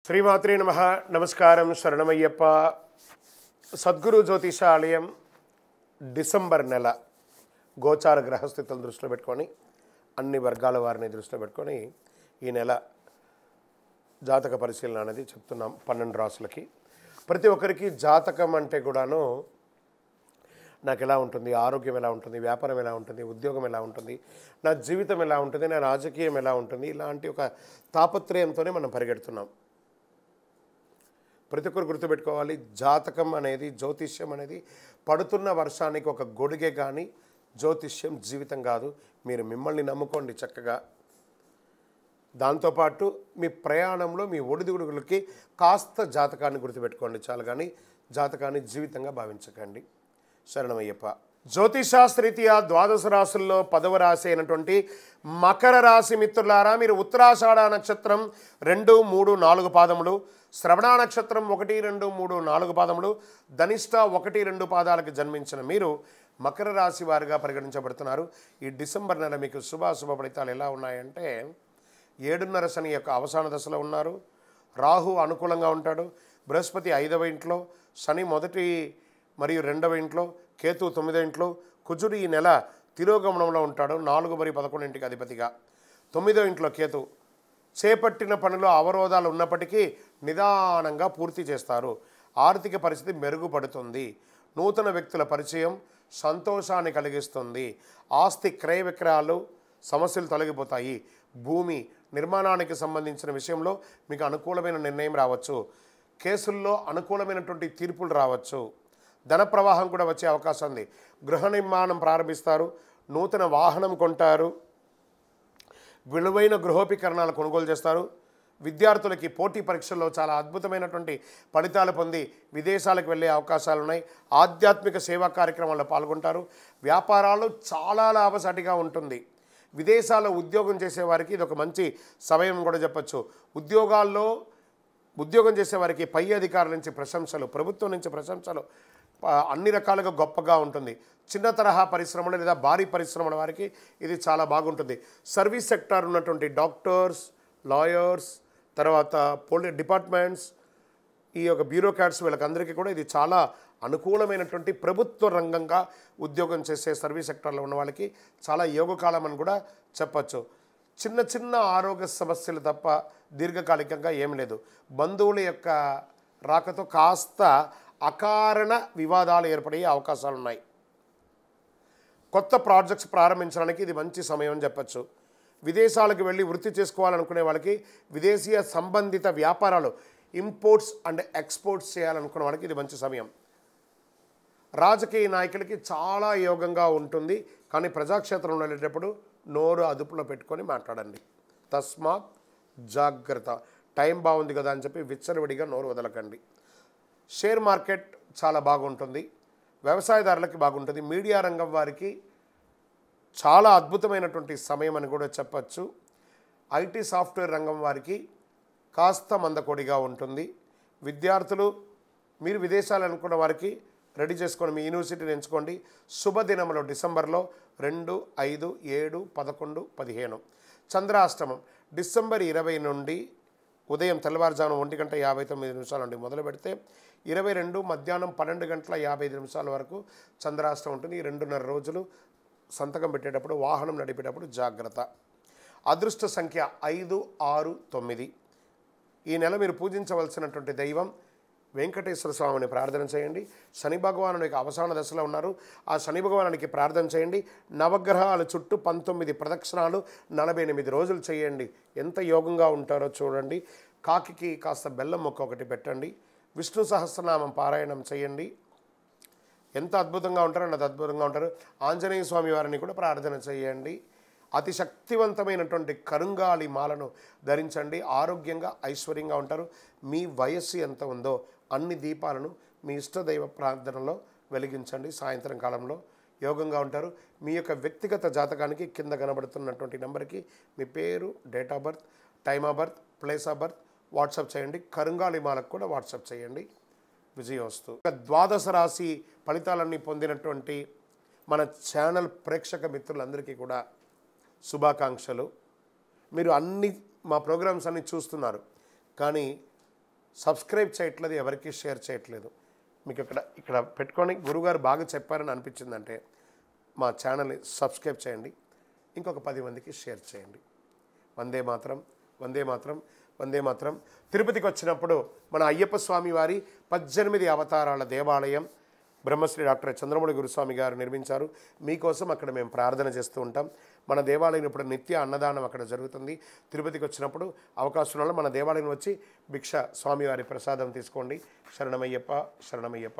శ్రీమాత్రే నమః. నమస్కారం. శరణమయ్యప్ప. సద్గురు జ్యోతిషాలయం డిసెంబర్ నెల గోచార గ్రహస్థితులను దృష్టిలో పెట్టుకొని అన్ని వర్గాల వారిని దృష్టిలో పెట్టుకొని ఈ నెల జాతక పరిశీలన అనేది చెప్తున్నాం 12 రాసులకి. ప్రతి ఒక్కరికి జాతకం అంటే కూడాను నాకు ఎలా ఉంటుంది, ఆరోగ్యం ఎలా ఉంటుంది, వ్యాపారం ఎలా ఉంటుంది, ఉద్యోగం ఎలా ఉంటుంది, నా జీవితం ఎలా ఉంటుంది, నా రాజకీయం ఎలా ఉంటుంది, ఇలాంటి ఒక తాపత్రయంతోనే మనం పరిగెడుతున్నాం. ప్రతి ఒక్కరు గుర్తుపెట్టుకోవాలి, జాతకం అనేది, జ్యోతిష్యం అనేది పడుతున్న వర్షానికి ఒక గొడుగే కానీ జ్యోతిష్యం జీవితం కాదు. మీరు మిమ్మల్ని నమ్ముకోండి చక్కగా. దాంతోపాటు మీ ప్రయాణంలో మీ ఒడిదుడుగులకి కాస్త జాతకాన్ని గుర్తుపెట్టుకోండి చాలు, కానీ జాతకాన్ని జీవితంగా భావించకండి. శరణమయ్యప్ప. జ్యోతిషాస్త్రీత్యా ద్వాదశ రాశుల్లో 10వ రాశి అయినటువంటి మకర రాశి మిత్రులారా, మీరు ఉత్తరాషాఢ నక్షత్రం 2, 3, 4 పాదములు, శ్రవణ నక్షత్రం 1, 2, 3, 4 పాదములు, ధనిష్ట 1, 2 పాదాలకు జన్మించిన మీరు మకర రాశి వారిగా పరిగణించబడుతున్నారు. ఈ డిసెంబర్ నెల మీకు శుభాశుభ ఫలితాలు ఎలా ఉన్నాయంటే, 7.5 శని యొక్క అవసాన దశలో ఉన్నారు. రాహు అనుకూలంగా ఉంటాడు. బృహస్పతి 5వ ఇంట్లో, శని 1 మరియు 2వ ఇంట్లో, కేతు 9వ ఇంట్లో, కుజుడు ఈ నెల తిరోగమనంలో ఉంటాడు. 4 మరియు 11 ఇంటికి అధిపతిగా. 9వ ఇంట్లో కేతు. చేపట్టిన పనిలో అవరోధాలు ఉన్నప్పటికీ నిదానంగా పూర్తి చేస్తారు. ఆర్థిక పరిస్థితి మెరుగుపడుతుంది. నూతన వ్యక్తుల పరిచయం సంతోషాన్ని కలిగిస్తుంది. ఆస్తి క్రయ విక్రయాలు సమస్యలు తొలగిపోతాయి. భూమి నిర్మాణానికి సంబంధించిన విషయంలో మీకు అనుకూలమైన నిర్ణయం రావచ్చు. కేసుల్లో అనుకూలమైనటువంటి తీర్పులు రావచ్చు. ధన ప్రవాహం కూడా వచ్చే అవకాశం ఉంది. గృహ నిర్మాణం ప్రారంభిస్తారు. నూతన వాహనం కొంటారు. విలువైన గృహోపకరణాలు కొనుగోలు చేస్తారు. విద్యార్థులకి పోటీ పరీక్షల్లో చాలా అద్భుతమైనటువంటి ఫలితాలు పొంది విదేశాలకు వెళ్ళే అవకాశాలు ఉన్నాయి. ఆధ్యాత్మిక సేవా కార్యక్రమాల్లో పాల్గొంటారు. వ్యాపారాలు చాలా లాభసాటిగా ఉంటుంది. విదేశాల్లో ఉద్యోగం చేసేవారికి ఇది ఒక మంచి సమయం కూడా చెప్పచ్చు. ఉద్యోగం చేసేవారికి పై అధికారుల నుంచి ప్రశంసలు, ప్రభుత్వం నుంచి ప్రశంసలు అన్ని రకాలుగా గొప్పగా ఉంటుంది. చిన్న తరహా పరిశ్రమలు లేదా భారీ పరిశ్రమల వారికి ఇది చాలా బాగుంటుంది. సర్వీస్ సెక్టార్ ఉన్నటువంటి డాక్టర్స్, లాయర్స్, తర్వాత పోలీస్ డిపార్ట్మెంట్స్, ఈ యొక్క బ్యూరోక్రాట్స్, వీళ్ళకందరికీ కూడా ఇది చాలా అనుకూలమైనటువంటి ప్రభుత్వ రంగంగా ఉద్యోగం చేసే సర్వీస్ సెక్టార్లో ఉన్న వాళ్ళకి చాలా యోగకాలం అని కూడా చెప్పచ్చు. చిన్న చిన్న ఆరోగ్య సమస్యలు తప్ప దీర్ఘకాలికంగా ఏం లేదు. బంధువుల యొక్క రాకతో కాస్త అకారణ వివాదాలు ఏర్పడే అవకాశాలు ఉన్నాయి. కొత్త ప్రాజెక్ట్స్ ప్రారంభించడానికి ఇది మంచి సమయం అని చెప్పచ్చు. విదేశాలకు వెళ్ళి వృత్తి చేసుకోవాలనుకునే వాళ్ళకి విదేశీయ సంబంధిత వ్యాపారాలు, ఇంపోర్ట్స్ అండ్ ఎక్స్పోర్ట్స్ చేయాలనుకునే వాళ్ళకి ఇది మంచి సమయం. రాజకీయ నాయకులకి చాలా యోగంగా ఉంటుంది. కానీ ప్రజాక్షేత్రంలో వెళ్ళేటప్పుడు నోరు అదుపులో పెట్టుకొని మాట్లాడండి. తస్మాత్ జాగ్రత్త. టైం బాగుంది కదా అని చెప్పి విచ్చలవిడిగా నోరు వదలకండి. షేర్ మార్కెట్ చాలా బాగుంటుంది. వ్యవసాయదారులకి బాగుంటుంది. మీడియా రంగం వారికి చాలా అద్భుతమైనటువంటి సమయం అని కూడా చెప్పచ్చు. ఐటీ సాఫ్ట్వేర్ రంగం వారికి కాస్త మందకొడిగా ఉంటుంది. విద్యార్థులు, మీరు విదేశాలు అనుకున్న వారికి రెడీ చేసుకొని మీ యూనివర్సిటీని ఎంచుకోండి. శుభదినములు డిసెంబర్లో 2, 5, 7, 11, 15. చంద్రాష్టమం డిసెంబర్ 20 నుండి ఉదయం తెల్లవారుజామున 1:59 నుండి మొదలు పెడితే 22 మధ్యాహ్నం 12:55 వరకు చంద్రాష్టమం ఉంటుంది. ఈ 2.5 రోజులు సంతకం పెట్టేటప్పుడు, వాహనం నడిపేటప్పుడు జాగ్రత్త. అదృష్ట సంఖ్య 5, 6, 9. ఈ నెల మీరు పూజించవలసినటువంటి దైవం వెంకటేశ్వర స్వామిని ప్రార్థన చేయండి. శని భగవానుడి అవసాన దశలో ఉన్నారు. ఆ శని భగవానుడికి ప్రార్థన చేయండి. నవగ్రహాల చుట్టూ 19 ప్రదక్షిణాలు 48 రోజులు చేయండి. ఎంత యోగంగా ఉంటారో చూడండి. కాకికి కాస్త బెల్లం మొక్క ఒకటి పెట్టండి. విష్ణు సహస్రనామం పారాయణం చేయండి. ఎంత అద్భుతంగా ఉంటారో అంత అద్భుతంగా ఉంటారు. ఆంజనేయ స్వామి వారిని కూడా ప్రార్థన చేయండి. అతి శక్తివంతమైనటువంటి కరుంగాలి మాలను ధరించండి. ఆరోగ్యంగా ఐశ్వర్యంగా ఉంటారు. మీ వయస్సు ఎంత ఉందో అన్ని దీపాలను మీ ఇష్టదైవ ప్రార్థనలో వెలిగించండి. సాయంత్రం కాలంలో యోగంగా ఉంటారు. మీ యొక్క వ్యక్తిగత జాతకానికి కింద కనబడుతున్నటువంటి నెంబర్కి మీ పేరు, date of birth, time of birth, place of birth WhatsApp చేయండి. కరుంగాలి మాలకు కూడా వాట్సాప్ చేయండి. విజయోస్తు. ద్వాదశ రాశి ఫలితాలన్నీ పొందినటువంటి మన ఛానల్ ప్రేక్షక మిత్రులందరికీ కూడా శుభాకాంక్షలు. మీరు మా ప్రోగ్రామ్స్ అన్నీ చూస్తున్నారు, కానీ సబ్స్క్రైబ్ చేయట్లేదు, ఎవరికి షేర్ చేయట్లేదు. మీకు ఇక్కడ పెట్టుకొని గురుగారు బాగా చెప్పారని అనిపించిందంటే మా ఛానల్ని సబ్స్క్రైబ్ చేయండి, ఇంకొక 10 మందికి షేర్ చేయండి. వందే మాత్రం, వందే మాత్రం, వందే మాత్రం. తిరుపతికి వచ్చినప్పుడు మన అయ్యప్ప స్వామి వారి 18 అవతారాల దేవాలయం బ్రహ్మశ్రీ డాక్టర్ చంద్రమౌళి గురుస్వామి గారు నిర్మించారు. మీకోసం అక్కడ మేము ప్రార్థన చేస్తూ ఉంటాం. మన దేవాలయం ఇప్పుడు నిత్య అన్నదానం అక్కడ జరుగుతుంది. తిరుపతికి వచ్చినప్పుడు అవకాశం వల్ల మన దేవాలయం వచ్చి భిక్ష స్వామివారి ప్రసాదం తీసుకోండి. శరణమయ్యప్ప, శరణమయ్యప్ప.